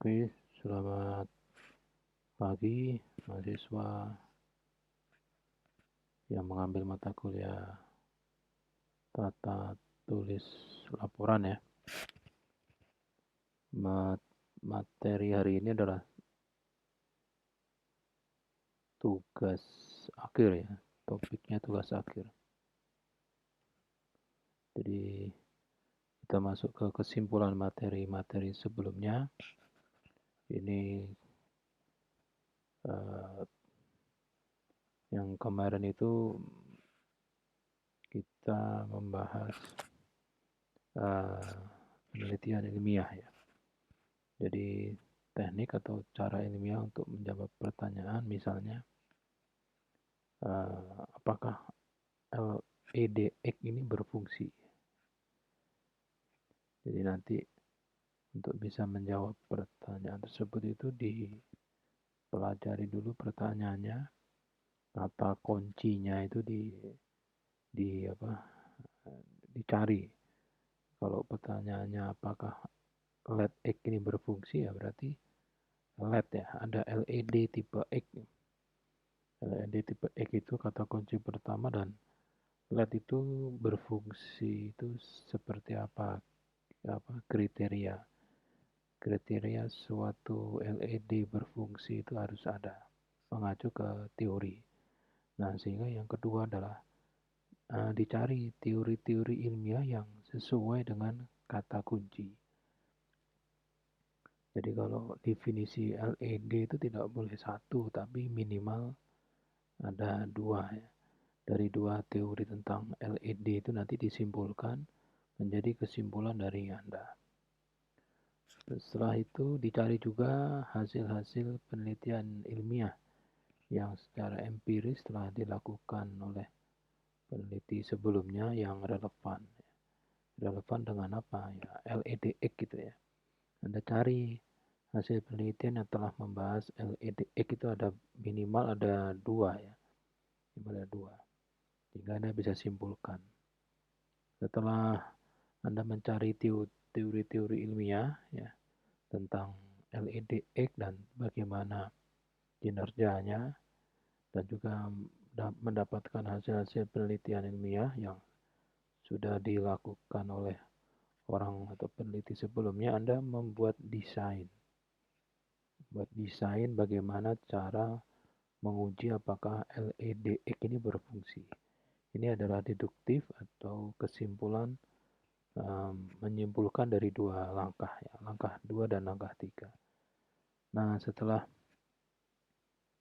Oke, selamat pagi mahasiswa yang mengambil mata kuliah tata tulis laporan ya. Materi hari ini adalah tugas akhir ya. Topiknya tugas akhir. Jadi kita masuk ke kesimpulan materi-materi sebelumnya. Ini yang kemarin itu kita membahas penelitian ilmiah ya. Jadi teknik atau cara ilmiah untuk menjawab pertanyaan misalnya apakah LEDX ini berfungsi. Jadi nanti untuk bisa menjawab pertanyaan tersebut itu dipelajari dulu pertanyaannya, kata kuncinya itu dicari. Kalau pertanyaannya apakah LED ini berfungsi ya berarti LED ya, ada LED tipe X. LED tipe X itu kata kunci pertama dan LED itu berfungsi itu seperti apa kriteria suatu LED berfungsi itu harus ada mengacu ke teori. Nah, sehingga yang kedua adalah dicari teori-teori ilmiah yang sesuai dengan kata kunci. Jadi kalau definisi LED itu tidak boleh satu, tapi minimal ada dua ya. Dari dua teori tentang LED itu nanti disimpulkan menjadi kesimpulan dari Anda. Setelah itu dicari juga hasil-hasil penelitian ilmiah yang secara empiris telah dilakukan oleh peneliti sebelumnya yang relevan. Relevan dengan apa? Ya, LEDX gitu ya. Anda cari hasil penelitian yang telah membahas LEDX itu ada minimal ada dua ya. Minimal ada dua. Sehingga Anda bisa simpulkan. Setelah Anda mencari teori-teori ilmiah ya tentang LEDX dan bagaimana kinerjanya dan juga mendapatkan hasil-hasil penelitian ilmiah yang sudah dilakukan oleh orang atau peneliti sebelumnya, Anda membuat desain. Buat desain bagaimana cara menguji apakah LEDX ini berfungsi. Ini adalah deduktif atau kesimpulan menyimpulkan dari dua langkah ya, langkah 2 dan langkah 3. Nah, setelah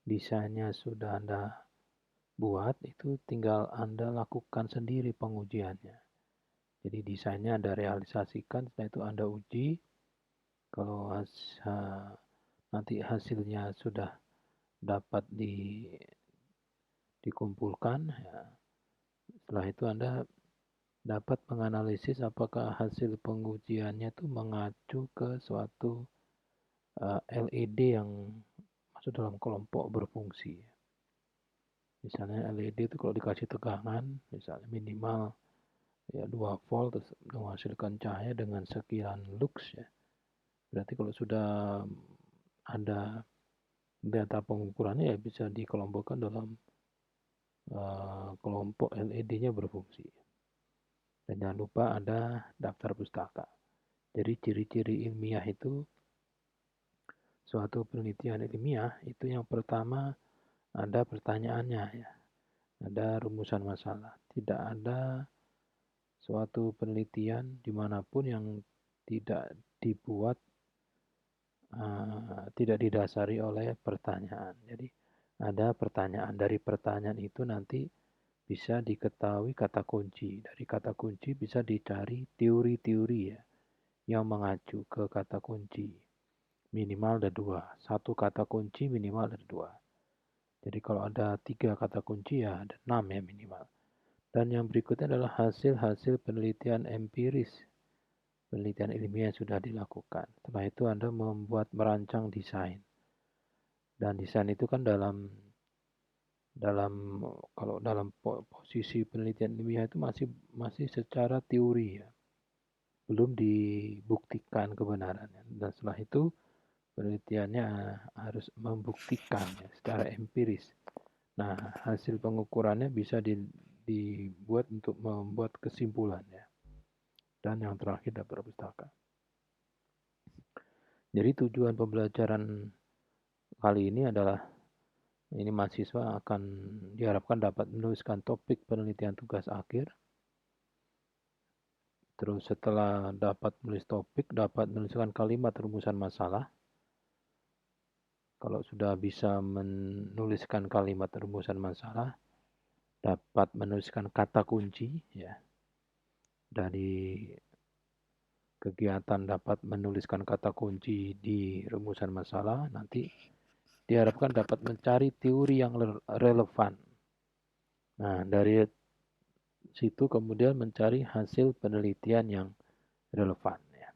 desainnya sudah Anda buat, itu tinggal Anda lakukan sendiri pengujiannya. Jadi desainnya Anda realisasikan, setelah itu Anda uji. Kalau nanti hasilnya sudah dapat dikumpulkan, ya, setelah itu Anda dapat menganalisis apakah hasil pengujiannya itu mengacu ke suatu LED yang masuk dalam kelompok berfungsi. Misalnya LED itu kalau dikasih tegangan, misalnya minimal ya 2 volt terus menghasilkan cahaya dengan sekian lux ya. Berarti kalau sudah ada data pengukurannya ya bisa dikelompokkan dalam kelompok LED-nya berfungsi. Dan jangan lupa ada daftar pustaka. Jadi ciri-ciri ilmiah itu suatu penelitian ilmiah itu yang pertama ada pertanyaannya ya. Ada rumusan masalah. Tidak ada suatu penelitian dimanapun yang tidak dibuat tidak didasari oleh pertanyaan. Jadi ada pertanyaan. Dari pertanyaan itu nanti bisa diketahui kata kunci. Dari kata kunci bisa dicari teori-teori ya yang mengacu ke kata kunci. Minimal ada dua. Satu kata kunci minimal ada dua. Jadi kalau ada 3 kata kunci ya ada 6 ya minimal. Dan yang berikutnya adalah hasil-hasil penelitian empiris. Penelitian ilmiah yang sudah dilakukan. Setelah itu Anda merancang desain. Dan desain itu kan dalam kalau dalam posisi penelitian ilmiah itu masih secara teori ya. Belum dibuktikan kebenarannya. Dan setelah itu penelitiannya harus membuktikan ya, secara empiris. Nah, hasil pengukurannya bisa dibuat untuk membuat kesimpulan ya. Dan yang terakhir daftar pustaka. Jadi tujuan pembelajaran kali ini adalah mahasiswa akan diharapkan dapat menuliskan topik penelitian tugas akhir. Terus setelah dapat menulis topik, dapat menuliskan kalimat rumusan masalah. Kalau sudah bisa menuliskan kalimat rumusan masalah, dapat menuliskan kata kunci ya. Dari kegiatan dapat menuliskan kata kunci di rumusan masalah, nanti diharapkan dapat mencari teori yang relevan. Nah, dari situ kemudian mencari hasil penelitian yang relevan ya.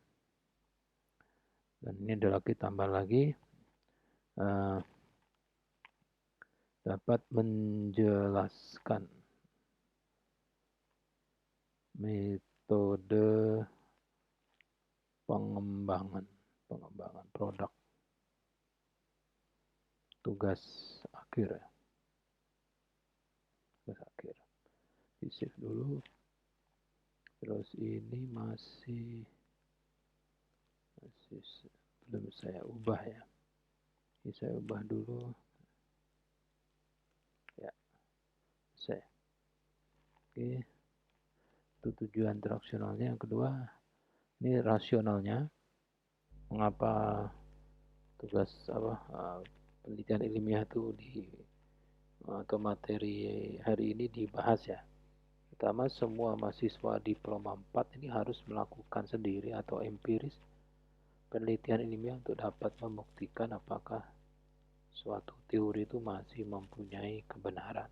Dan ini adalah kita tambah lagi dapat menjelaskan metode pengembangan produk tugas akhir ya. Tugas akhir. Di save dulu. Terus ini masih belum saya ubah ya. Ini saya ubah dulu. Ya. Save. Oke. Itu tujuan interaksionalnya. Yang kedua, ini rasionalnya. Mengapa tugas penelitian ilmiah itu atau materi hari ini dibahas ya. Pertama, semua mahasiswa diploma 4 ini harus melakukan sendiri atau empiris penelitian ilmiah untuk dapat membuktikan apakah suatu teori itu masih mempunyai kebenaran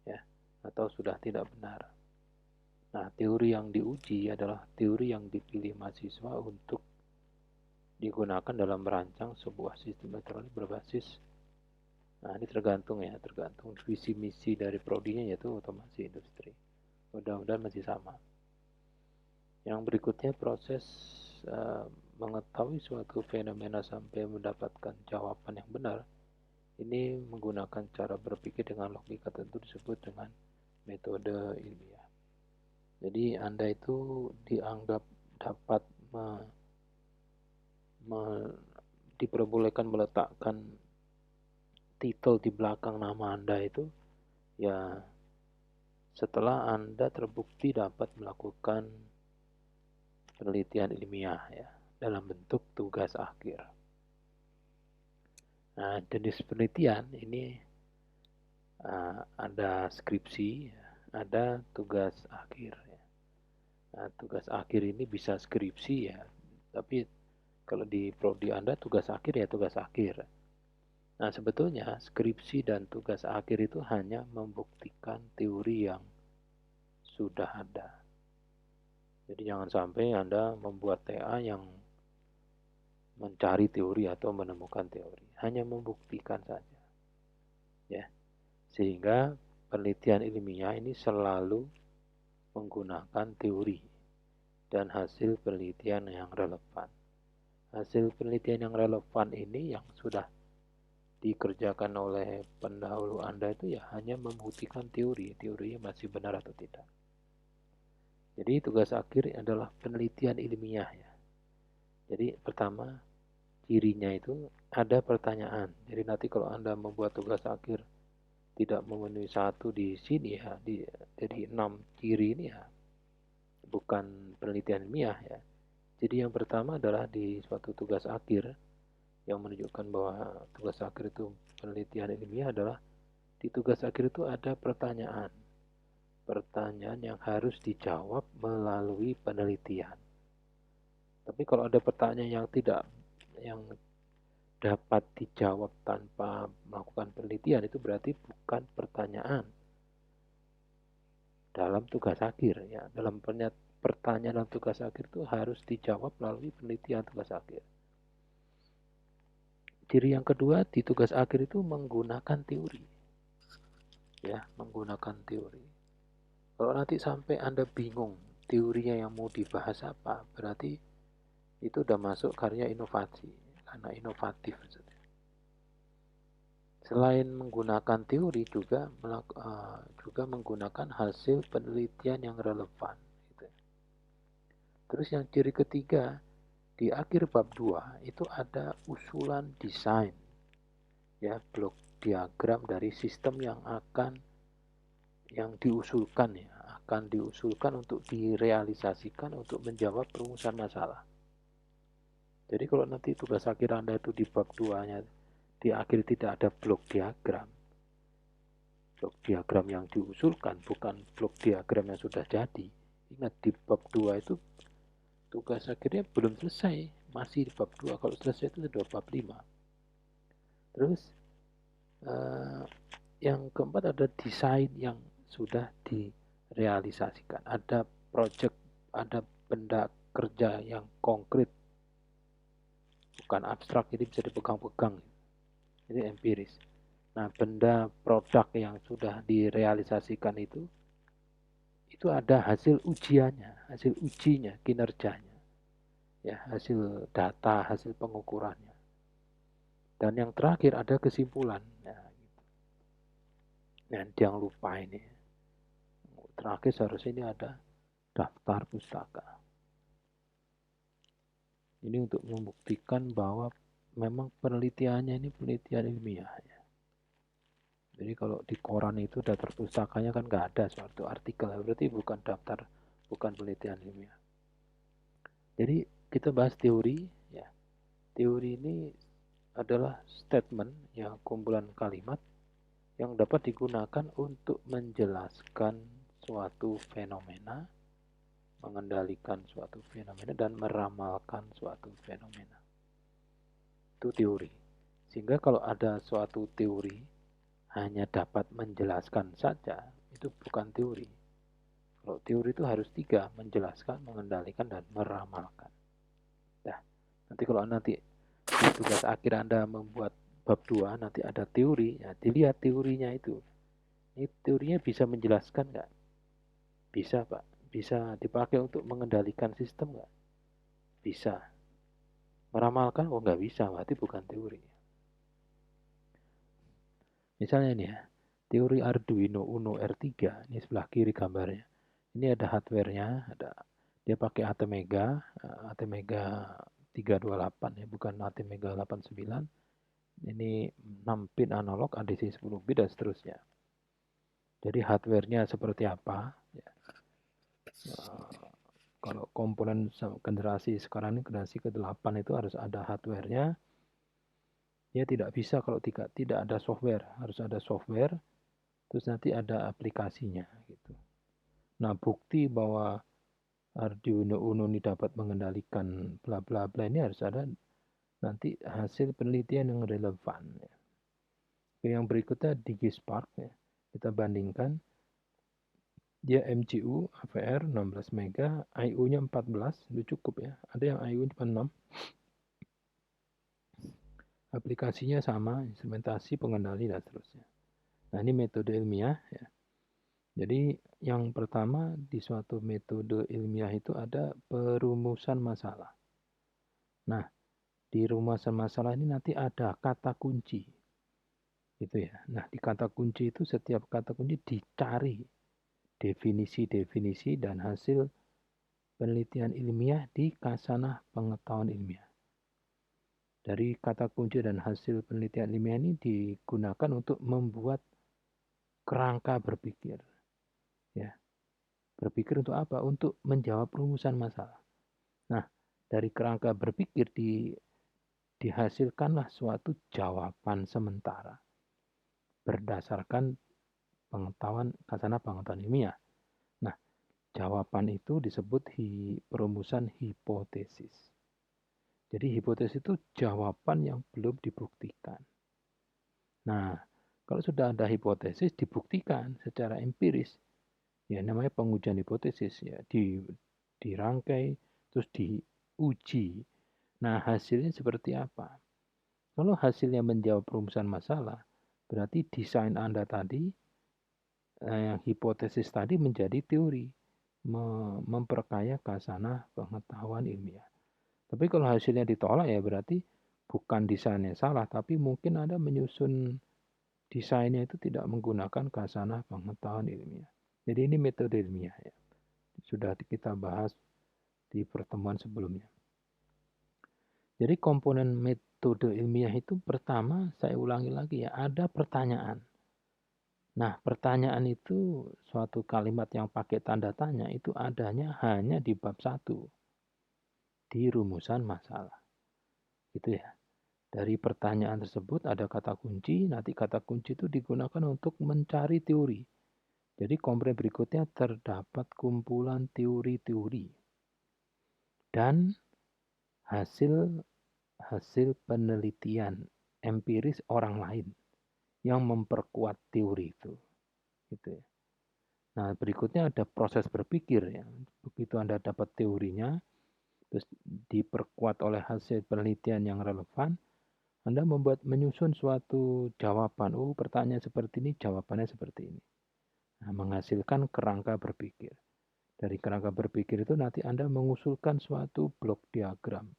ya atau sudah tidak benar. Nah, teori yang diuji adalah teori yang dipilih mahasiswa untuk digunakan dalam merancang sebuah sistem elektronik berbasis. Nah, ini tergantung visi misi dari prodinya, yaitu otomasi industri. Mudah-mudahan masih sama. Yang berikutnya proses mengetahui suatu fenomena sampai mendapatkan jawaban yang benar. Ini menggunakan cara berpikir dengan logika tertentu disebut dengan metode ilmiah. Jadi Anda itu dianggap dapat diperbolehkan meletakkan titel di belakang nama Anda itu ya setelah Anda terbukti dapat melakukan penelitian ilmiah ya dalam bentuk tugas akhir. Nah, jenis penelitian ini ada skripsi, ada tugas akhir ya. Nah, tugas akhir ini bisa skripsi ya, tapi kalau di prodi Anda tugas akhir ya tugas akhir. Nah, sebetulnya skripsi dan tugas akhir itu hanya membuktikan teori yang sudah ada. Jadi jangan sampai Anda membuat TA yang mencari teori atau menemukan teori. Hanya membuktikan saja. Ya. Sehingga penelitian ilmiah ini selalu menggunakan teori dan hasil penelitian yang relevan. Hasil penelitian yang relevan ini yang sudah dikerjakan oleh pendahulu Anda itu ya hanya membuktikan teorinya masih benar atau tidak. Jadi tugas akhir adalah penelitian ilmiah ya. Jadi pertama cirinya itu ada pertanyaan. Jadi nanti kalau Anda membuat tugas akhir tidak memenuhi satu di sini ya, jadi 6 ciri ini ya bukan penelitian ilmiah ya. Jadi yang pertama adalah di suatu tugas akhir yang menunjukkan bahwa tugas akhir itu penelitian ilmiah adalah di tugas akhir itu ada pertanyaan yang harus dijawab melalui penelitian. Tapi kalau ada pertanyaan yang dapat dijawab tanpa melakukan penelitian, itu berarti bukan pertanyaan dalam tugas akhir ya. Dalam pertanyaan dalam tugas akhir itu harus dijawab melalui penelitian tugas akhir. Ciri yang kedua di tugas akhir itu menggunakan teori. Ya, menggunakan teori. Kalau nanti sampai Anda bingung teorinya yang mau dibahas apa, berarti itu udah masuk karya inovasi. karena inovatif. Selain menggunakan teori juga menggunakan hasil penelitian yang relevan. Gitu. Terus yang ciri ketiga, di akhir bab 2 itu ada usulan desain, ya, blok diagram dari sistem yang diusulkan untuk direalisasikan untuk menjawab perumusan masalah. Jadi kalau nanti tugas akhir Anda itu di bab 2-nya di akhir tidak ada blok diagram yang diusulkan, bukan blok diagram yang sudah jadi. Ingat di bab 2 itu tugas akhirnya belum selesai, masih di bab 2. Kalau selesai itu sudah bab 5. Terus yang keempat ada desain yang sudah direalisasikan, ada project, ada benda kerja yang konkret, bukan abstrak, jadi bisa dipegang-pegang, ini empiris. Nah, benda produk yang sudah direalisasikan itu ada hasil ujiannya, hasil ujinya, kinerjanya, ya, hasil data, hasil pengukurannya. Dan yang terakhir ada kesimpulan. Nah, jangan lupa ini. Terakhir seharusnya ini ada daftar pustaka. Ini untuk membuktikan bahwa memang penelitiannya ini penelitian ilmiah. Ya. Jadi kalau di koran itu daftar pustakanya kan nggak ada suatu artikel, berarti bukan daftar, bukan penelitian ilmiah. Jadi kita bahas teori. Ya. Teori ini adalah statement, ya, kumpulan kalimat yang dapat digunakan untuk menjelaskan suatu fenomena, mengendalikan suatu fenomena, dan meramalkan suatu fenomena. Itu teori. Sehingga kalau ada suatu teori hanya dapat menjelaskan saja, itu bukan teori. Kalau teori itu harus 3, menjelaskan, mengendalikan, dan meramalkan. Nah, nanti kalau nanti di tugas akhir Anda membuat bab 2, nanti ada teori, ya, dilihat teorinya itu. Ini teorinya bisa menjelaskan nggak? Bisa, Pak. Bisa dipakai untuk mengendalikan sistem nggak? Bisa. Meramalkan? Oh, nggak bisa, berarti bukan teori. Misalnya ini ya, teori Arduino Uno R3, ini sebelah kiri gambarnya. Ini ada hardware-nya, dia pakai ATmega 328 ya, bukan ATmega 89. Ini 6 pin analog, ADC 10 bit, dan seterusnya. Jadi hardware-nya seperti apa? Ya. Kalau komponen generasi sekarang ini, generasi ke-8 itu harus ada hardware-nya. Ya, tidak bisa kalau tidak ada software. Harus ada software, terus nanti ada aplikasinya. Gitu. Nah, bukti bahwa Arduino Uno ini dapat mengendalikan bla bla bla ini harus ada nanti hasil penelitian yang relevan. Ya. Yang berikutnya DigiSpark. Ya. Kita bandingkan. Dia MCU AVR 16 mega, I/O-nya 14, itu cukup ya. Ada yang I/O cuma 6. Aplikasinya sama, instrumentasi, pengendali, dan seterusnya. Nah, ini metode ilmiah ya. Jadi yang pertama di suatu metode ilmiah itu ada perumusan masalah. Nah, di rumusan masalah ini nanti ada kata kunci. Gitu ya. Nah, di kata kunci itu setiap kata kunci dicari definisi-definisi dan hasil penelitian ilmiah di Khasanah Pengetahuan Ilmiah. Dari kata kunci dan hasil penelitian ilmiah ini digunakan untuk membuat kerangka berpikir. Ya. Berpikir untuk apa? Untuk menjawab rumusan masalah. Nah, dari kerangka berpikir dihasilkanlah suatu jawaban sementara berdasarkan pengetahuan Khasanah Pengetahuan Ilmiah. Nah, jawaban itu disebut perumusan hipotesis. Jadi hipotesis itu jawaban yang belum dibuktikan. Nah, kalau sudah ada hipotesis dibuktikan secara empiris, ya namanya pengujian hipotesis, ya dirangkai terus diuji. Nah, hasilnya seperti apa? Kalau hasilnya menjawab perumusan masalah, berarti desain Anda tadi, yang hipotesis tadi menjadi teori, memperkaya Khasanah Pengetahuan Ilmiah. Tapi kalau hasilnya ditolak ya berarti bukan desainnya salah, tapi mungkin Anda menyusun desainnya itu tidak menggunakan khasanah pengetahuan ilmiah. Jadi ini metode ilmiah ya. Sudah kita bahas di pertemuan sebelumnya. Jadi komponen metode ilmiah itu pertama, saya ulangi lagi ya, ada pertanyaan. Nah, pertanyaan itu suatu kalimat yang pakai tanda tanya itu adanya hanya di bab 1, di rumusan masalah. Gitu ya. Dari pertanyaan tersebut ada kata kunci, nanti kata kunci itu digunakan untuk mencari teori. Jadi komponen berikutnya terdapat kumpulan teori-teori dan hasil penelitian empiris orang lain yang memperkuat teori itu. Gitu ya. Nah, berikutnya ada proses berpikir ya. Begitu Anda dapat teorinya, terus diperkuat oleh hasil penelitian yang relevan, Anda menyusun suatu jawaban. Oh, pertanyaan seperti ini, jawabannya seperti ini. Nah, menghasilkan kerangka berpikir. Dari kerangka berpikir itu nanti Anda mengusulkan suatu blok diagram,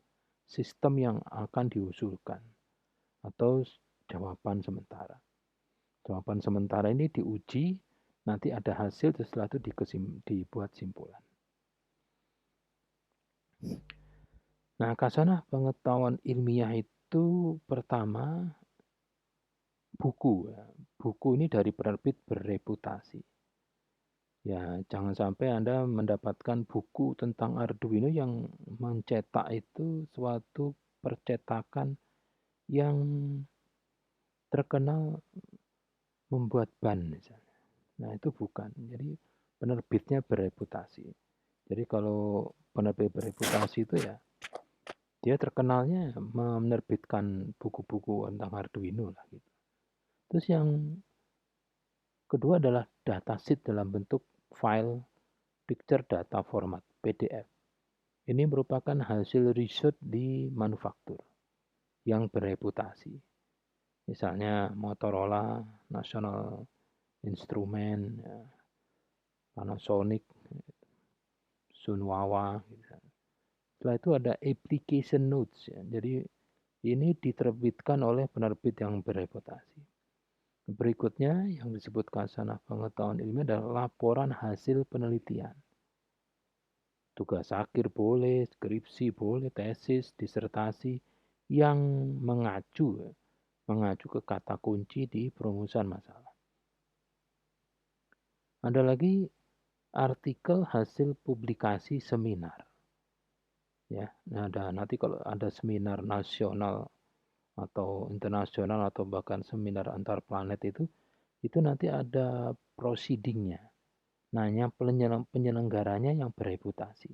sistem yang akan diusulkan, atau jawaban sementara. Jawaban sementara ini diuji, nanti ada hasil, setelah itu dibuat simpulan. Nah, khasanah pengetahuan ilmiah itu pertama buku. Buku ini dari penerbit berreputasi. Ya, jangan sampai Anda mendapatkan buku tentang Arduino yang mencetak itu suatu percetakan yang terkenal membuat ban misalnya. Nah, itu bukan. Jadi penerbitnya berreputasi. Jadi kalau penerbit berreputasi itu ya dia terkenalnya menerbitkan buku-buku tentang Arduino lah gitu. Terus yang kedua adalah datasheet dalam bentuk file picture data format PDF. Ini merupakan hasil riset di manufaktur yang berreputasi. Misalnya Motorola, National Instrument, Panasonic, Sunwawa. Setelah itu ada application notes. Ya. Jadi ini diterbitkan oleh penerbit yang berreputasi. Berikutnya yang disebut khasanah pengetahuan ilmiah adalah laporan hasil penelitian. Tugas akhir boleh, skripsi boleh, tesis, disertasi yang mengacu ke kata kunci di perumusan masalah. Ada lagi artikel hasil publikasi seminar. Ya, nanti kalau ada seminar nasional atau internasional atau bahkan seminar antar planet itu nanti ada proceedingnya. Nah, yang penyelenggaranya yang berreputasi.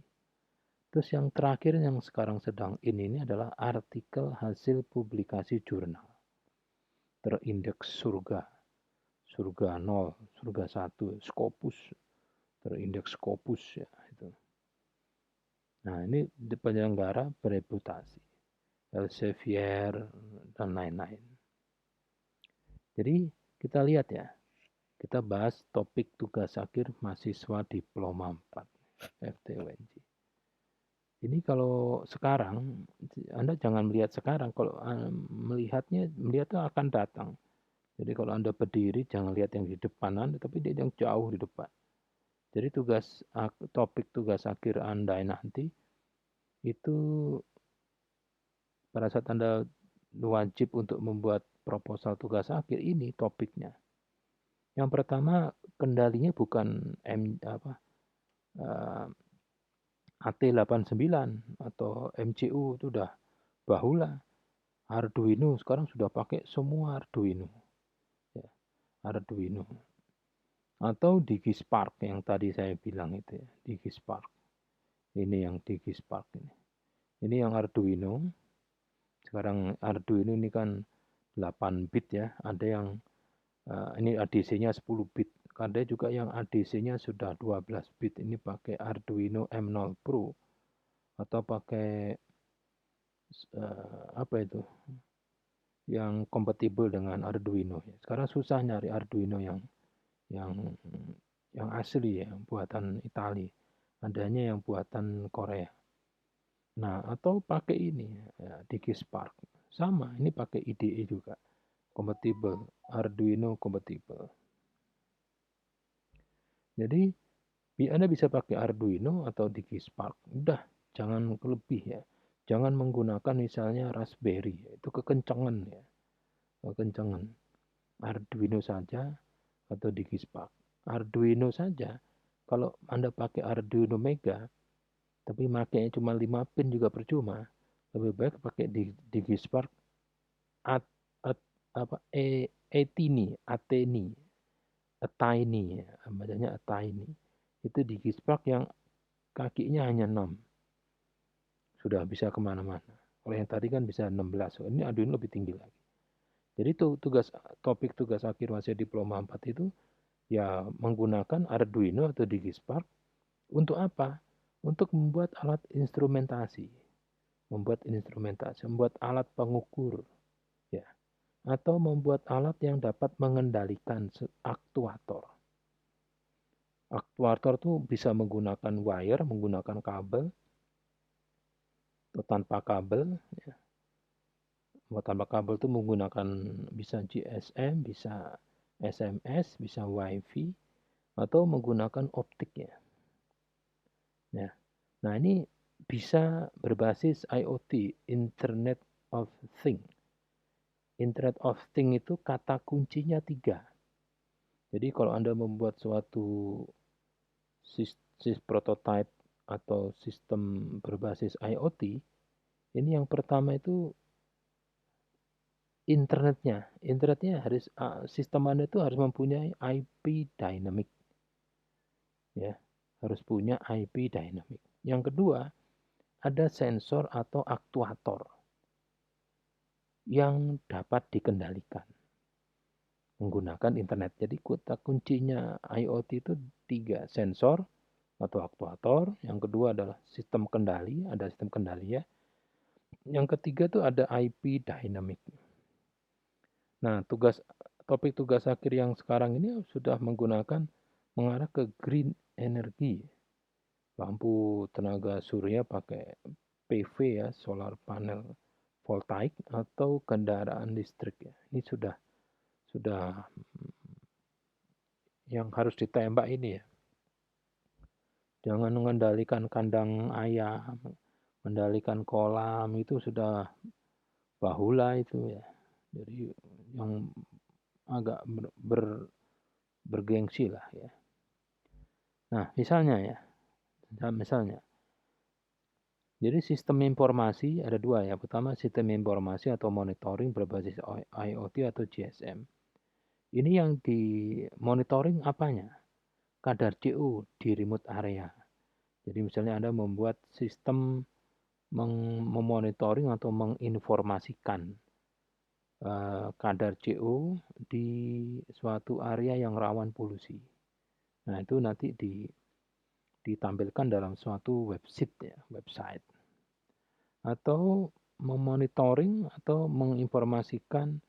Terus yang terakhir yang sekarang sedang ini adalah artikel hasil publikasi jurnal. Terindeks surga 0, surga 1, Scopus, terindeks Scopus ya itu. Nah, ini penyelenggara bereputasi. Elsevier dan lain-lain. Jadi kita lihat ya, kita bahas topik tugas akhir mahasiswa diploma 4 FTUNJ. Ini kalau sekarang, Anda jangan melihat sekarang, kalau melihat akan datang. Jadi kalau Anda berdiri, jangan lihat yang di depan Anda, tapi dia yang jauh di depan. Jadi topik tugas akhir Anda nanti, itu pada saat Anda wajib untuk membuat proposal tugas akhir, ini topiknya. Yang pertama, kendalinya bukan AT89 atau MCU, itu udah bahula. Arduino sekarang sudah pakai semua Arduino. Ya, Arduino. Atau DigiSpark yang tadi saya bilang itu ya, DigiSpark. Ini yang DigiSpark ini. Ini yang Arduino. Sekarang Arduino ini kan 8 bit ya, ada yang ini ADC-nya 10 bit. Ada juga yang ADC-nya sudah 12 bit. Ini pakai Arduino M0 Pro atau pakai apa itu? Yang kompatibel dengan Arduino. Sekarang susah nyari Arduino yang asli ya, buatan Italia. Adanya yang buatan Korea. Nah, atau pakai ini ya, DigiSpark Sama, ini pakai IDE juga. Compatible, Arduino compatible. Jadi Anda bisa pakai Arduino atau DigiSpark. Udah, jangan lebih ya. Jangan menggunakan misalnya Raspberry, itu kekencangan ya. Kekencangan. Arduino saja atau DigiSpark. Arduino saja, kalau Anda pakai Arduino Mega, tapi makanya cuma 5 pin juga percuma. Lebih baik pakai DigiSpark at, at, Atini, Atini, bacanya Atini. Itu DigiSpark yang kakinya hanya 6. Sudah bisa kemana-mana. Kalau yang tadi kan bisa 16. Ini Arduino lebih tinggi lagi. Jadi topik tugas akhir mahasiswa diploma 4 itu ya menggunakan Arduino atau DigiSpark untuk apa? Untuk membuat alat instrumentasi. Membuat alat pengukur ya. Atau membuat alat yang dapat mengendalikan aktuator. Aktuator itu bisa menggunakan wire, menggunakan kabel, atau tanpa kabel ya. Tanpa kabel itu menggunakan bisa GSM, bisa SMS, bisa WiFi, atau menggunakan optik ya. Nah ini bisa berbasis IoT, Internet of Things. Internet of Things itu kata kuncinya 3. Jadi kalau Anda membuat suatu prototype atau sistem berbasis IoT, ini yang pertama itu internetnya harus sistem Anda itu harus mempunyai IP dynamic ya, harus punya IP dynamic. Yang kedua, ada sensor atau aktuator yang dapat dikendalikan menggunakan internet. Jadi kata kuncinya IoT itu 3, sensor atau aktuator, yang kedua adalah sistem kendali, ada sistem kendali ya. Yang ketiga itu ada IP dynamic. Nah, topik tugas akhir yang sekarang ini sudah mengarah ke green energy. Lampu tenaga surya pakai PV ya, solar panel voltaik atau kendaraan listrik ya. Ini sudah yang harus ditembak ini ya. Jangan mengendalikan kandang ayam, mengendalikan kolam, itu sudah bahula itu ya. Jadi yang agak bergengsi lah ya. Nah, misalnya jadi sistem informasi ada 2 ya. Pertama sistem informasi atau monitoring berbasis IoT atau GSM. Ini yang di monitoring apanya? Kadar CO di remote area. Jadi misalnya Anda membuat sistem memonitoring atau menginformasikan kadar CO di suatu area yang rawan polusi. Nah, itu nanti ditampilkan dalam suatu website. Atau memonitoring atau menginformasikan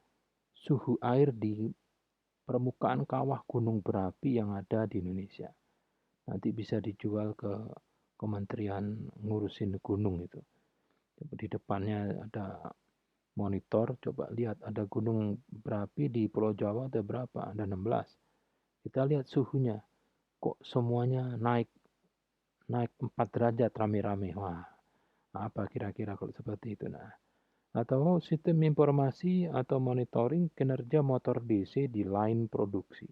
suhu air di permukaan kawah gunung berapi yang ada di Indonesia. Nanti bisa dijual ke kementerian ngurusin gunung itu. Di depannya ada monitor, coba lihat ada gunung berapi di Pulau Jawa ada berapa? Ada 16. Kita lihat suhunya. Kok semuanya naik 4 derajat rame-rame. Wah, apa kira-kira kalau seperti itu? Nah, atau sistem informasi atau monitoring kinerja motor DC di line produksi.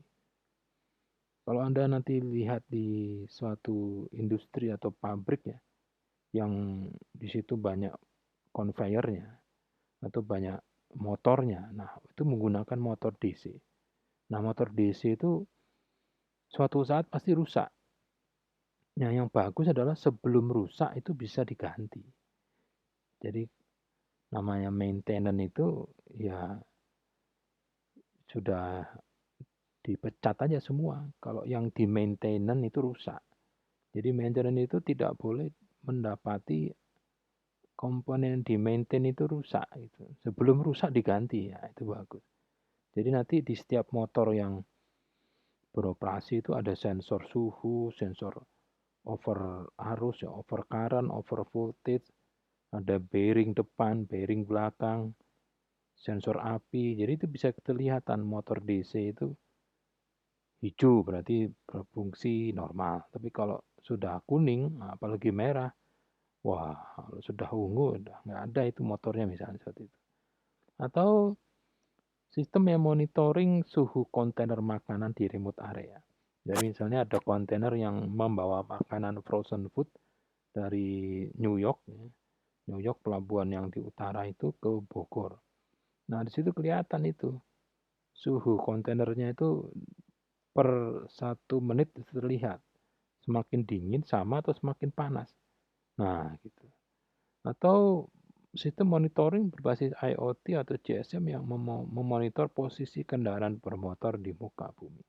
Kalau Anda nanti lihat di suatu industri atau pabrik ya, yang di situ banyak conveyornya atau banyak motornya, nah itu menggunakan motor DC. Nah motor DC itu suatu saat pasti rusak. Nah yang bagus adalah sebelum rusak itu bisa diganti. Jadi namanya maintenance itu ya sudah dipecat aja semua. Kalau yang di maintenance itu rusak. Jadi maintenance itu tidak boleh mendapati komponen di maintain itu rusak itu. Sebelum rusak diganti ya, itu bagus. Jadi nanti di setiap motor yang beroperasi itu ada sensor suhu, sensor over arus ya, over current, over voltage, ada bearing depan, bearing belakang, sensor api. Jadi itu bisa kelihatan motor DC itu hijau berarti berfungsi normal. Tapi kalau sudah kuning, apalagi merah, wah kalau sudah ungu udah nggak ada itu motornya misalnya seperti itu. Atau sistem yang monitoring suhu kontainer makanan di remote area. Jadi misalnya ada kontainer yang membawa makanan frozen food dari New York, ya. New York pelabuhan yang di utara itu ke Bogor. Nah di situ kelihatan itu suhu kontainernya itu per 1 menit terlihat semakin dingin sama atau semakin panas. Nah gitu. Atau sistem monitoring berbasis IoT atau GSM yang memonitor posisi kendaraan bermotor di muka bumi.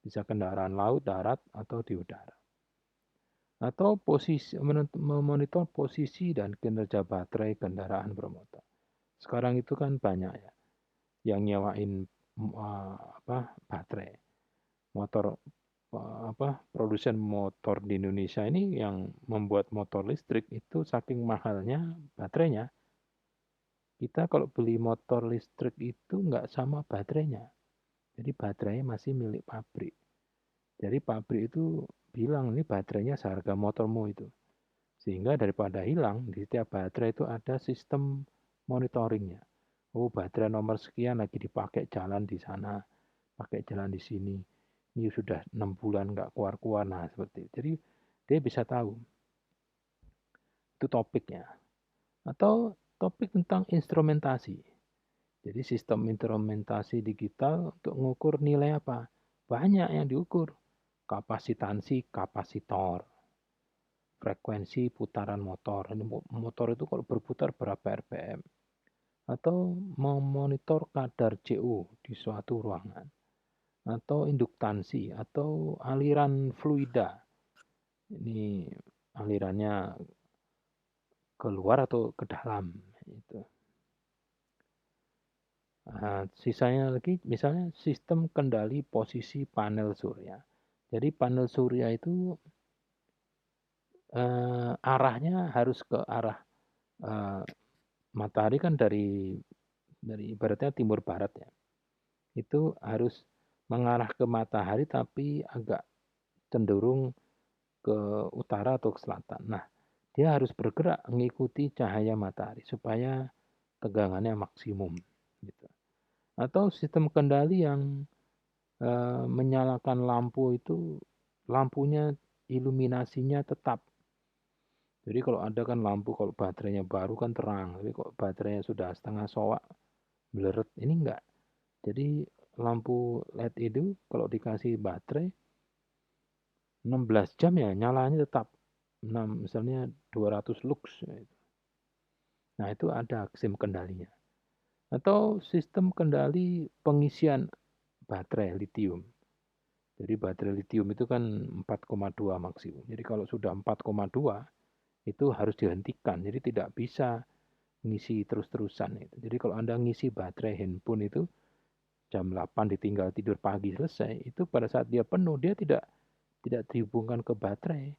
Bisa kendaraan laut, darat, atau di udara. Atau memonitor posisi dan kinerja baterai kendaraan bermotor. Sekarang itu kan banyak ya yang nyewain baterai. Motor produsen motor di Indonesia ini yang membuat motor listrik itu saking mahalnya baterainya. Kita kalau beli motor listrik itu nggak sama baterainya. Jadi baterainya masih milik pabrik. Jadi pabrik itu bilang ini baterainya seharga motormu itu. Sehingga daripada hilang, di setiap baterai itu ada sistem monitoringnya. Oh, baterai nomor sekian lagi dipakai jalan di sana, pakai jalan di sini. Ini sudah 6 bulan nggak keluar-keluar. Nah, seperti itu. Jadi dia bisa tahu. Itu topiknya. Atau topik tentang instrumentasi. Jadi sistem instrumentasi digital untuk mengukur nilai apa? Banyak yang diukur. Kapasitansi kapasitor, frekuensi putaran motor. Ini motor itu kalau berputar berapa RPM. Atau memonitor kadar CO di suatu ruangan. Atau induktansi atau aliran fluida. Ini alirannya keluar atau ke dalam. Itu. Nah, sisanya lagi misalnya sistem kendali posisi panel surya. Jadi panel surya itu arahnya harus ke arah matahari kan dari ibaratnya timur barat ya. Itu harus mengarah ke matahari tapi agak cenderung ke utara atau ke selatan. Nah, dia harus bergerak mengikuti cahaya matahari supaya tegangannya maksimum gitu. Atau sistem kendali yang menyalakan lampu itu lampunya iluminasinya tetap. Jadi kalau ada kan lampu kalau baterainya baru kan terang, tapi kalau baterainya sudah setengah soak bleret ini enggak. Jadi lampu LED itu kalau dikasih baterai 16 jam ya nyalanya tetap 6 misalnya 200 lux. Nah itu ada sistem kendalinya. Atau sistem kendali pengisian baterai litium. Jadi baterai litium itu kan 4,2 maksimum. Jadi kalau sudah 4,2 itu harus dihentikan. Jadi tidak bisa ngisi terus-terusan itu. Jadi kalau Anda ngisi baterai handphone itu jam 8 ditinggal tidur pagi selesai, itu pada saat dia penuh dia tidak dihubungkan ke baterai.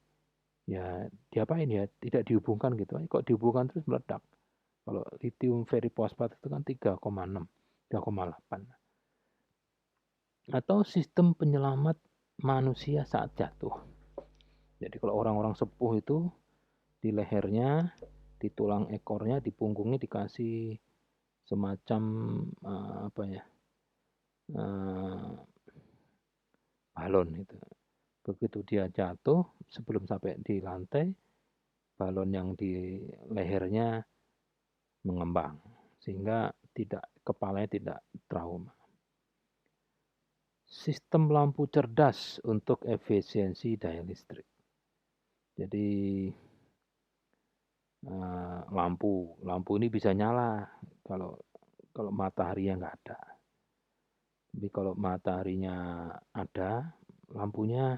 Ya, diapain ya? Tidak dihubungkan gitu. Kok dihubungkan terus meledak. Kalau lithium ferrofosfat itu kan 3,6, 3,8. Atau sistem penyelamat manusia saat jatuh. Jadi kalau orang-orang sepuh itu di lehernya, di tulang ekornya, di punggungnya dikasih semacam balon itu. Begitu dia jatuh, sebelum sampai di lantai, balon yang di lehernya mengembang sehingga kepalanya tidak trauma. Sistem lampu cerdas untuk efisiensi daya listrik. Jadi lampu ini bisa nyala kalau mataharinya nggak ada. Tapi kalau mataharinya ada, lampunya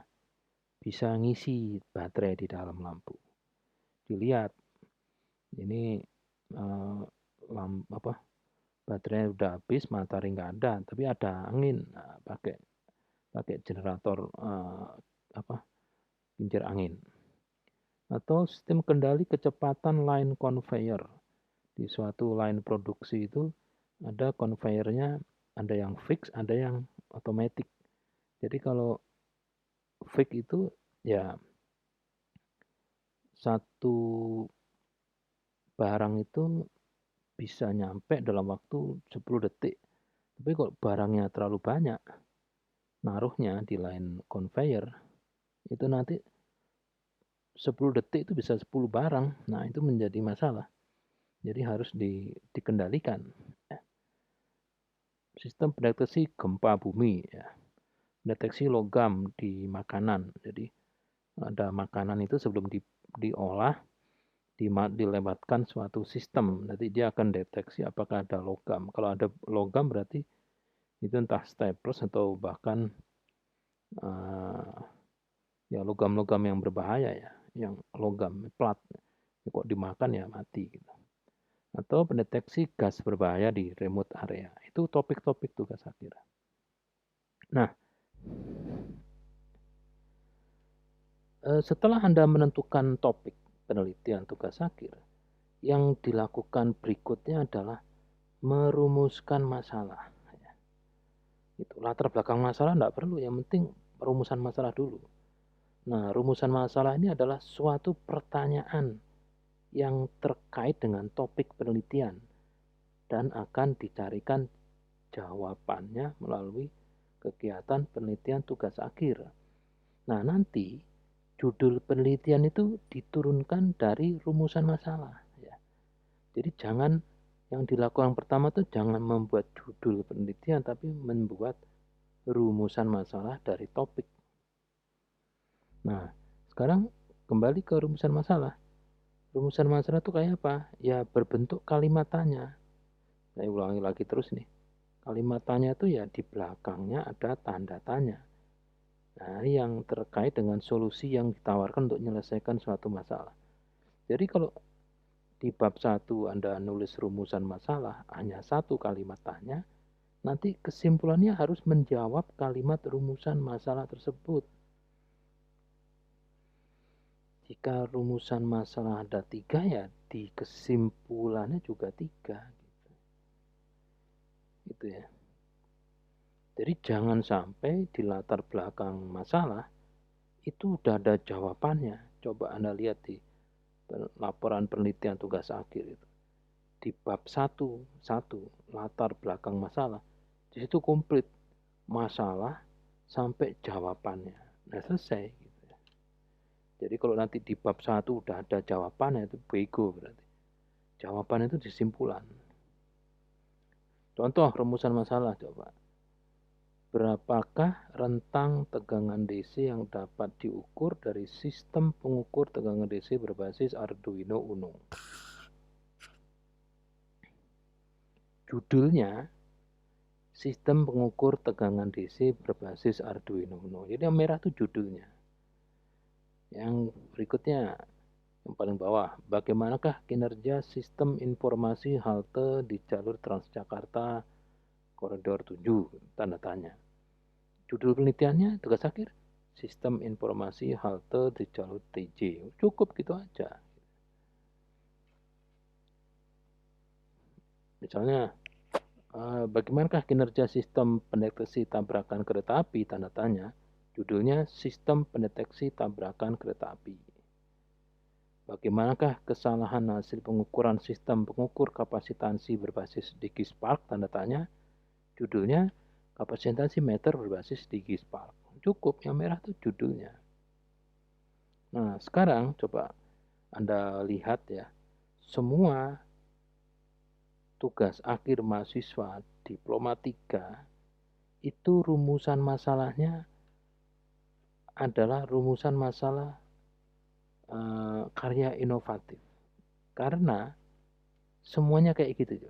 bisa ngisi baterai di dalam lampu. Dilihat ini baterainya udah habis, matahari nggak ada, tapi ada angin. Nah, pakai generator kincir angin. Atau sistem kendali kecepatan line conveyor. Di suatu line produksi itu Ada conveyornya, ada yang fix, ada yang otomatis. Jadi kalau fix itu ya satu barang itu bisa nyampe dalam waktu 10 detik. Tapi kalau barangnya terlalu banyak, naruhnya di line conveyor, itu nanti 10 detik itu bisa 10 barang. Nah, itu menjadi masalah. Jadi harus dikendalikan. Sistem pendeteksi gempa bumi, ya. Deteksi logam di makanan. Jadi ada makanan itu sebelum diolah, dilewatkan suatu sistem. Nanti dia akan deteksi apakah ada logam. Kalau ada logam berarti itu entah staples atau bahkan ya logam-logam yang berbahaya ya, yang logam plat. Kok dimakan ya mati gitu. Atau pendeteksi gas berbahaya di remote area. Itu topik-topik tugas akhir. Nah, setelah Anda menentukan topik penelitian tugas akhir, yang dilakukan berikutnya adalah merumuskan masalah. Itu latar belakang masalah tidak perlu, yang penting perumusan masalah dulu. Nah, rumusan masalah ini adalah suatu pertanyaan yang terkait dengan topik penelitian dan akan dicarikan jawabannya melalui kegiatan penelitian tugas akhir. Nah, nanti judul penelitian itu diturunkan dari rumusan masalah. Ya. Jadi jangan yang dilakukan pertama tuh jangan membuat judul penelitian, tapi membuat rumusan masalah dari topik. Nah, sekarang kembali ke rumusan masalah. Rumusan masalah itu kayak apa? Ya berbentuk kalimat tanya. Saya ulangi lagi terus nih. Kalimat tanya itu ya di belakangnya ada tanda tanya. Nah, ini yang terkait dengan solusi yang ditawarkan untuk menyelesaikan suatu masalah. Jadi kalau di bab 1 Anda nulis rumusan masalah hanya satu kalimat tanya, nanti kesimpulannya harus menjawab kalimat rumusan masalah tersebut. Jika rumusan masalah ada 3 ya di kesimpulannya juga 3. Gitu ya. Jadi jangan sampai di latar belakang masalah itu udah ada jawabannya. Coba Anda lihat di laporan penelitian tugas akhir itu. Di bab 1 latar belakang masalah, di situ komplit masalah sampai jawabannya. Nah, selesai gitu ya. Jadi kalau nanti di bab 1 udah ada jawabannya itu bego berarti. Jawaban itu disimpulan. Contoh rumusan masalah coba. Berapakah rentang tegangan DC yang dapat diukur dari sistem pengukur tegangan DC berbasis Arduino Uno? Judulnya sistem pengukur tegangan DC berbasis Arduino Uno. Jadi yang merah itu judulnya. Yang berikutnya, yang paling bawah, bagaimanakah kinerja sistem informasi halte di jalur Transjakarta Koridor 7? Tanda tanya. Judul penelitiannya tugas akhir, sistem informasi halte di jalur TJ. Cukup gitu aja. Misalnya, bagaimanakah kinerja sistem pendeteksi tabrakan kereta api? Tanda tanya. Judulnya sistem pendeteksi tabrakan kereta api. Bagaimanakah kesalahan hasil pengukuran sistem pengukur kapasitansi berbasis DigiSpark? Tanda tanya. Judulnya kapasitansi meter berbasis DigiSpark. Cukup, yang merah itu judulnya. Nah, sekarang coba Anda lihat ya. Semua tugas akhir mahasiswa Diploma 3 itu rumusan masalahnya adalah rumusan masalah karya inovatif. Karena semuanya kayak gitu.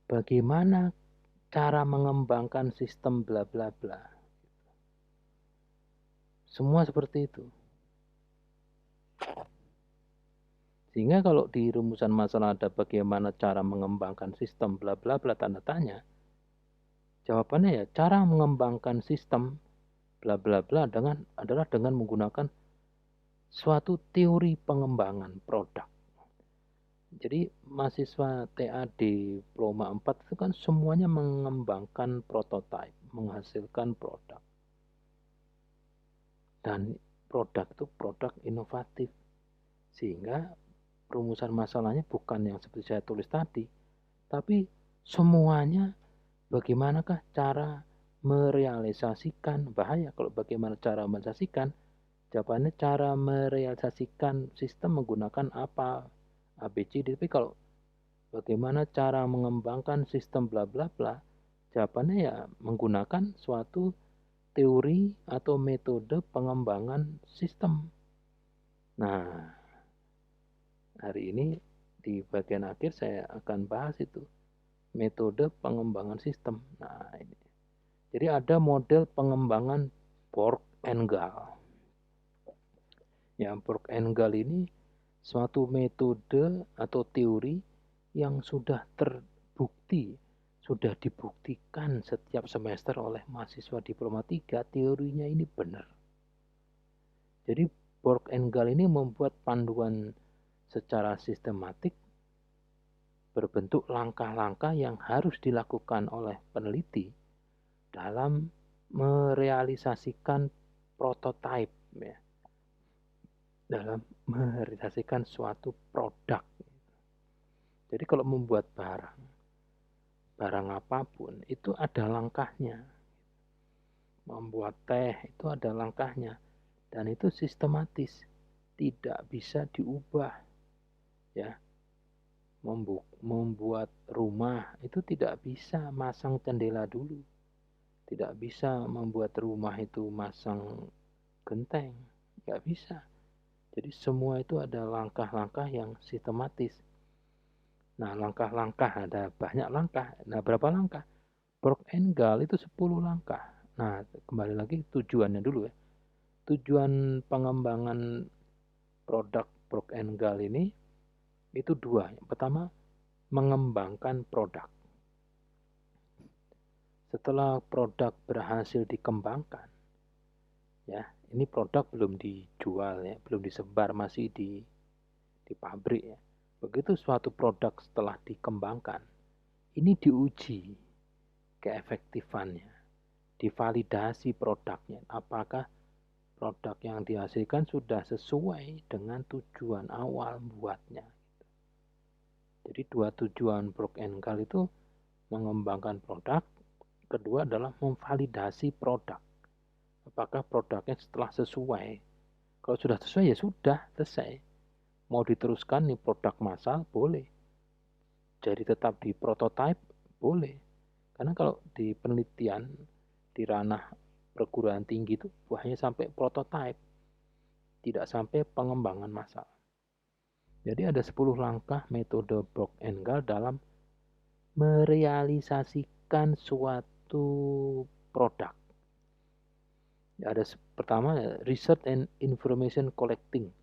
Bagaimana cara mengembangkan sistem bla bla bla. Semua seperti itu. Sehingga kalau di rumusan masalah ada bagaimana cara mengembangkan sistem bla bla bla tanda tanya, jawabannya ya cara mengembangkan sistem bla bla bla adalah dengan menggunakan suatu teori pengembangan produk. Jadi mahasiswa TA Diploma 4 itu kan semuanya mengembangkan prototipe, menghasilkan produk. Dan produk itu produk inovatif. Sehingga rumusan masalahnya bukan yang seperti saya tulis tadi, tapi semuanya bagaimanakah cara merealisasikan. Bahaya kalau bagaimana cara merealisasikan. Jawabannya cara merealisasikan sistem menggunakan apa, ABCD. Tapi kalau bagaimana cara mengembangkan sistem bla bla bla, jawabannya ya menggunakan suatu teori atau metode pengembangan sistem. Nah, hari ini di bagian akhir saya akan bahas itu, metode pengembangan sistem. Nah, ini. Jadi ada model pengembangan Borg and Gall. Ya, Borg and Gall ini suatu metode atau teori yang sudah terbukti, sudah dibuktikan setiap semester oleh mahasiswa Diploma 3, teorinya ini benar. Jadi Borg and Gall ini membuat panduan secara sistematik berbentuk langkah-langkah yang harus dilakukan oleh peneliti dalam merealisasikan prototipe, ya, dalam merealisasikan suatu produk. Jadi kalau membuat barang apapun itu ada langkahnya. Membuat teh itu ada langkahnya, dan itu sistematis, tidak bisa diubah. Ya, membuat rumah itu tidak bisa masang jendela dulu, tidak bisa membuat rumah itu masang genteng, nggak bisa. Jadi semua itu ada langkah-langkah yang sistematis. Nah, langkah-langkah ada banyak langkah. Nah, berapa langkah? Borg and Gall itu 10 langkah. Nah, kembali lagi tujuannya dulu ya. Tujuan pengembangan produk Borg and Gall ini itu dua. Yang pertama, mengembangkan produk. Setelah produk berhasil dikembangkan, ya, ini produk belum dijual ya, belum disebar, masih di pabrik ya. Begitu suatu produk setelah dikembangkan, ini diuji keefektifannya, divalidasi produknya, apakah produk yang dihasilkan sudah sesuai dengan tujuan awal buatnya. Jadi dua tujuan Borg and Gall itu mengembangkan produk, kedua adalah memvalidasi produk. Apakah produknya setelah sesuai? Kalau sudah sesuai ya sudah selesai. Mau diteruskan nih produk massal boleh. Jadi tetap di prototype boleh. Karena kalau di penelitian di ranah perguruan tinggi itu hanya sampai prototype, tidak sampai pengembangan massal. Jadi ada 10 langkah metode Borg and Gall dalam merealisasikan suatu produk. Ada pertama research and information collecting.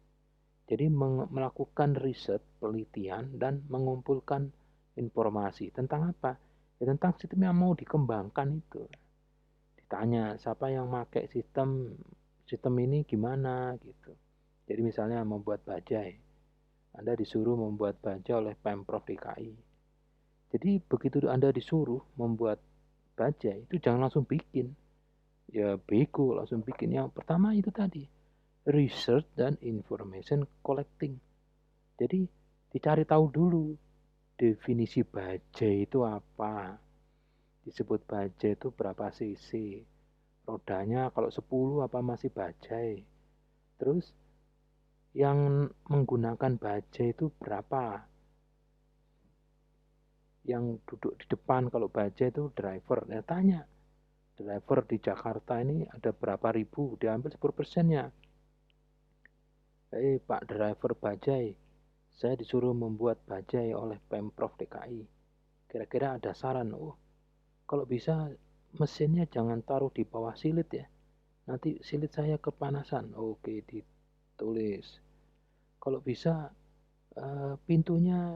Jadi melakukan riset, penelitian, dan mengumpulkan informasi tentang apa? Ya, tentang sistem yang mau dikembangkan itu. Ditanya siapa yang pakai sistem ini gimana gitu. Jadi misalnya membuat bajai, Anda disuruh membuat bajai oleh Pemprov DKI. Jadi begitu Anda disuruh membuat bajai itu jangan langsung bikin. Ya bego langsung bikin. Yang pertama itu tadi, research dan information collecting. Jadi dicari tahu dulu definisi bajai itu apa. Disebut bajai itu berapa cc. Rodanya kalau 10 apa masih bajai. Terus yang menggunakan bajai itu berapa? Yang duduk di depan kalau bajai itu driver. Ya tanya, driver di Jakarta ini ada berapa ribu, diambil 10%-nya. Pak driver bajai, saya disuruh membuat bajai oleh Pemprov DKI. Kira-kira ada saran, kalau bisa mesinnya jangan taruh di bawah silit ya. Nanti silit saya kepanasan. Oke, ditulis. Kalau bisa pintunya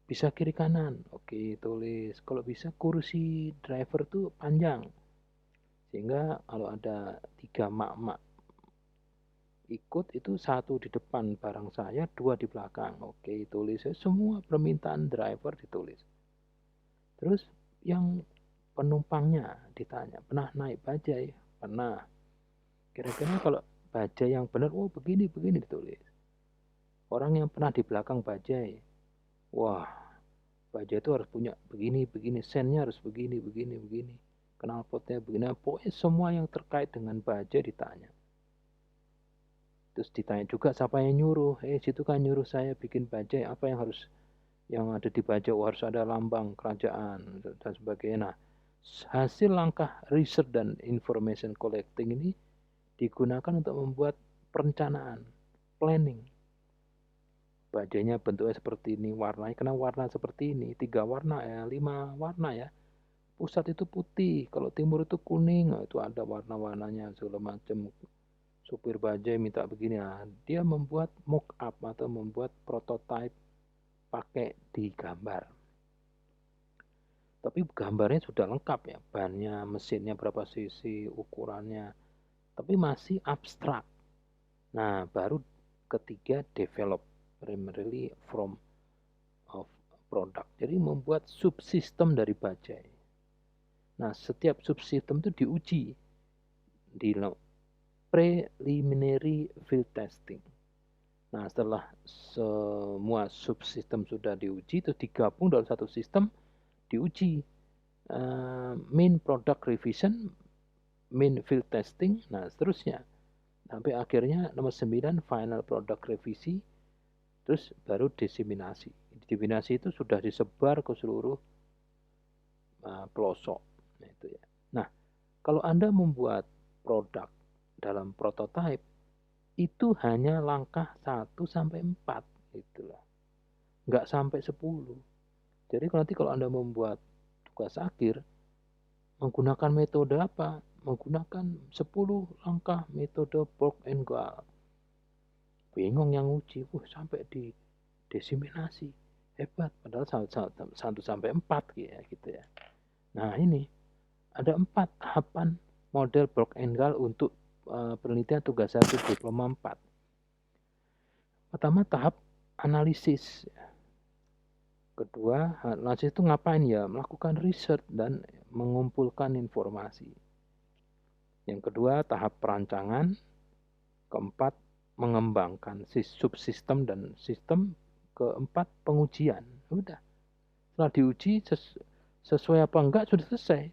bisa kiri kanan. Oke, tulis. Kalau bisa kursi driver tuh panjang. Sehingga kalau ada 3 mak-mak ikut itu satu di depan barang saya, dua di belakang. Oke, tulis semua permintaan driver ditulis. Terus yang penumpangnya ditanya, pernah naik bajai? Pernah. Kira-kira kalau bajai yang benar, oh begini ditulis. Orang yang pernah di belakang bajai, wah bajai itu harus punya begini, sennya harus begini. Knalpotnya begini, pokoknya semua yang terkait dengan bajai ditanya. Terus ditanya juga siapa yang nyuruh, situ kan nyuruh saya bikin bajai, apa yang ada di bajai, harus ada lambang kerajaan dan sebagainya. Nah, hasil langkah research dan information collecting ini digunakan untuk membuat perencanaan, planning. Bajainya bentuknya seperti ini, warnanya kena warna seperti ini, 3 warna ya, 5 warna ya. Pusat itu putih, kalau timur itu kuning, itu ada warna-warnanya segala macam. Supir bajai minta begini, nah, dia membuat mock up atau membuat prototype pakai di gambar. Tapi gambarnya sudah lengkap ya, bannya, mesinnya berapa cc, ukurannya, tapi masih abstrak. Nah, baru ketiga develop, primarily from of product. Jadi membuat subsistem dari bajai. Nah, setiap subsistem itu diuji di preliminary field testing. Nah, setelah semua subsistem sudah diuji, itu digabung dalam satu sistem, diuji main product revision, main field testing, nah seterusnya. Sampai akhirnya nomor 9 final product revisi, terus baru diseminasi. Diseminasi itu sudah disebar ke seluruh pelosok. Nah, itu ya. Nah, kalau Anda membuat produk dalam prototype, itu hanya langkah 1 sampai 4 itulah. Nggak sampai 10. Jadi nanti kalau Anda membuat tugas akhir, menggunakan metode apa? Menggunakan 10 langkah metode Borg and Gal. Bingung yang uji, sampai di diseminasi. Hebat, padahal 1 sampai 4 gitu ya. Nah, ini ada 4 tahapan model Borg and Gal untuk penelitian tugas akhir diploma 4. Pertama tahap analisis. Kedua, analisis itu ngapain ya? Melakukan riset dan mengumpulkan informasi. Yang kedua, tahap perancangan. Keempat, mengembangkan subsistem dan sistem. Keempat, pengujian. Udah. Setelah diuji sesuai apa enggak sudah selesai.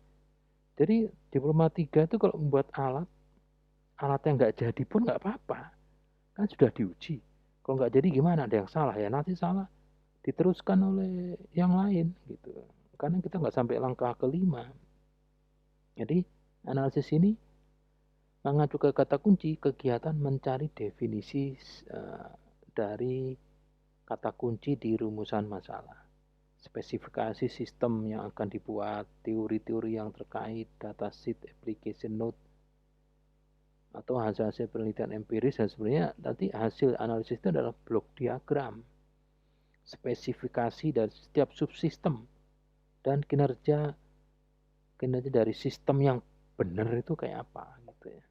Jadi diploma 3 itu kalau membuat alat yang enggak jadi pun enggak apa-apa. Kan sudah diuji. Kalau enggak jadi gimana? Ada yang salah ya? Nanti salah diteruskan oleh yang lain gitu. Karena kita nggak sampai langkah kelima. Jadi analisis ini mengacu ke kata kunci kegiatan mencari definisi dari kata kunci di rumusan masalah. Spesifikasi sistem yang akan dibuat, teori-teori yang terkait, datasheet, application note, atau hasil-hasil penelitian empiris, dan sebenarnya nanti hasil analisis itu adalah blok diagram. Spesifikasi dari setiap subsistem dan kinerja dari sistem yang benar itu kayak apa gitu ya.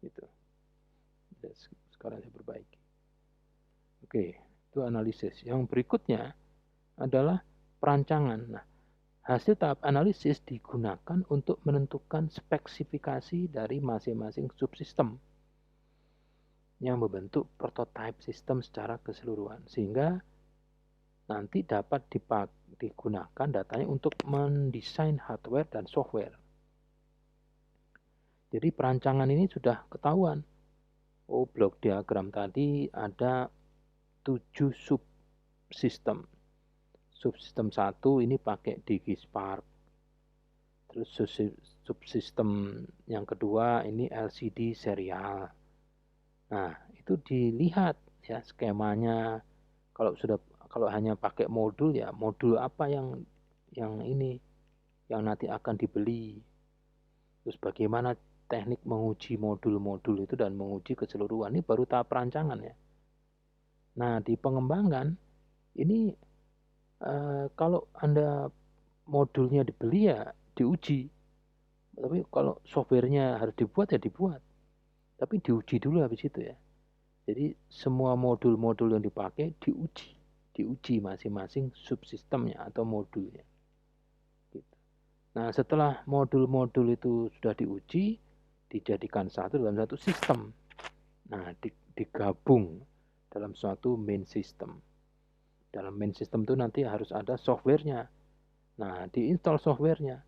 Gitu. Sekarang saya perbaiki. Oke, itu analisis. Yang berikutnya adalah perancangan. Nah, hasil tahap analisis digunakan untuk menentukan spesifikasi dari masing-masing subsistem yang membentuk prototype sistem secara keseluruhan, sehingga nanti dapat digunakan datanya untuk mendesain hardware dan software. Jadi perancangan ini sudah ketahuan. Oh, blok diagram tadi ada 7 subsistem. Subsistem 1 ini pakai DigiSpark. Terus subsistem yang kedua ini LCD serial. Nah, itu dilihat ya skemanya. Kalau hanya pakai modul ya, modul apa yang nanti akan dibeli. Terus bagaimana teknik menguji modul-modul itu dan menguji keseluruhan, ini baru tahap perancangan ya. Nah, di pengembangan ini kalau Anda modulnya dibeli ya diuji. Tapi kalau softwarenya harus dibuat ya dibuat. Tapi diuji dulu habis itu ya. Jadi semua modul-modul yang dipakai diuji masing-masing subsistemnya atau modulnya. Gitu. Nah, setelah modul-modul itu sudah diuji, dijadikan satu dalam satu sistem. Nah, digabung dalam suatu main system. Dalam main system itu nanti harus ada softwarenya. Nah, diinstal softwarenya.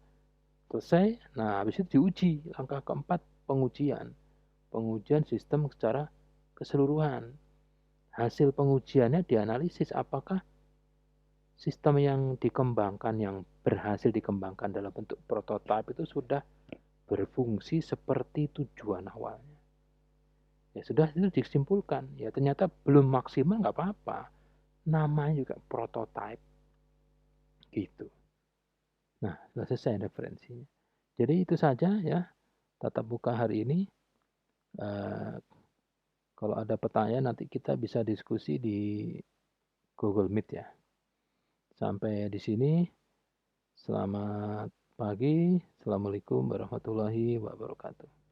Selesai, nah habis itu diuji. Langkah keempat, pengujian. Pengujian sistem secara keseluruhan. Hasil pengujiannya dianalisis apakah sistem yang dikembangkan, yang berhasil dikembangkan dalam bentuk prototipe itu sudah berfungsi seperti tujuan awalnya. Ya sudah, itu disimpulkan. Ya ternyata belum maksimal, nggak apa-apa. Namanya juga prototipe. Gitu. Nah, sudah selesai referensinya. Jadi itu saja ya tatap muka hari ini. Eh, Kalau ada pertanyaan nanti kita bisa diskusi di Google Meet ya. Sampai di sini. Selamat pagi. Assalamualaikum warahmatullahi wabarakatuh.